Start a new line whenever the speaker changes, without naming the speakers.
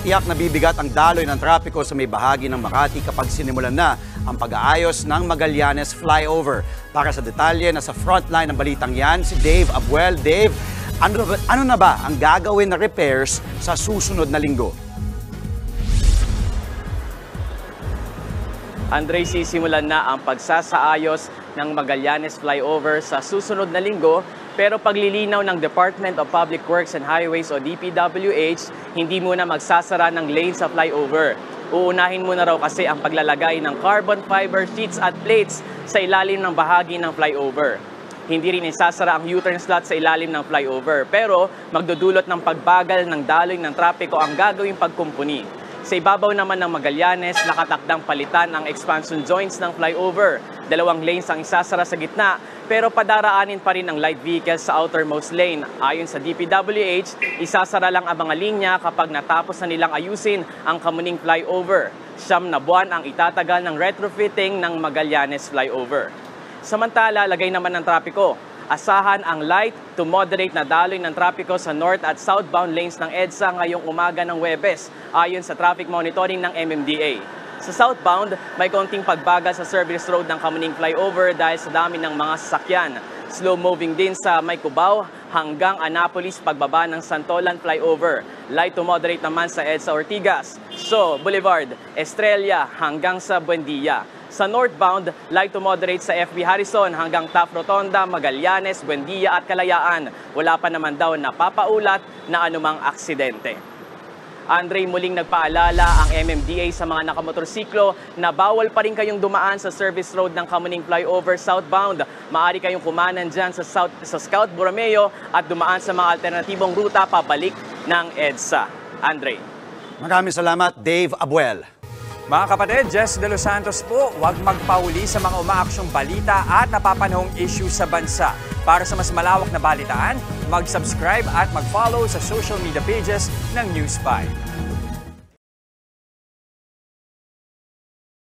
Tiyak na bibigat ang daloy ng trapiko sa may bahagi ng Makati kapag sinimulan na ang pag-aayos ng Magallanes Flyover. Para sa detalye, nasa frontline ng balitang yan si Dave Abuel. Dave, ano na ba ang gagawin na repairs sa susunod na linggo?
Andre, sisimulan na ang pagsasaayos ng Magallanes Flyover sa susunod na linggo, pero paglilinaw ng Department of Public Works and Highways o DPWH, hindi muna magsasara ng lane sa flyover. Uunahin muna raw kasi ang paglalagay ng carbon fiber sheets at plates sa ilalim ng bahagi ng flyover. Hindi rin isasara ang U-turn slot sa ilalim ng flyover, pero magdudulot ng pagbagal ng daloy ng trapiko ang gagawing pagkumpuni. Sa ibabaw naman ng Magallanes, nakatakdang palitan ang expansion joints ng flyover. 2 lanes ang isasara sa gitna, pero padaraanin pa rin ang light vehicles sa outermost lane. Ayon sa DPWH, isasara lang ang mga linya kapag natapos na nilang ayusin ang Kamuning Flyover. 9 na buwan ang itatagal ng retrofitting ng Magallanes Flyover. Samantala, lagay naman ng trapiko. Asahan ang light to moderate na daloy ng trapiko sa north at southbound lanes ng EDSA ngayong umaga ng Huwebes, ayon sa traffic monitoring ng MMDA. Sa southbound, may konting pagbagal sa service road ng Kamuning Flyover dahil sa dami ng mga sasakyan. Slow moving din sa May Cubao hanggang Annapolis pagbaba ng Santolan Flyover. Light to moderate naman sa EDSA Ortigas, Boulevard, Estrella hanggang sa Buendia. Sa northbound, light to moderate sa FB Harrison hanggang Taft Rotonda, Magallanes, Buendia at Kalayaan. Wala pa naman daw napapaulat na anumang aksidente. Andre, muling nagpaalala ang MMDA sa mga nakamotorsiklo na bawal pa rin kayong dumaan sa service road ng Kamuning Flyover southbound. Maaari kayong kumanan dyan sa Scout Borromeo at dumaan sa mga alternatibong ruta pabalik ng EDSA. Andre.
Maraming salamat, Dave Abuel.
Mga kapatid, Jess De Los Santos po, huwag magpahuli sa mga umaaksyong balita at napapanahong issue sa bansa. Para sa mas malawak na balitaan, mag-subscribe at mag-follow sa social media pages ng News 5.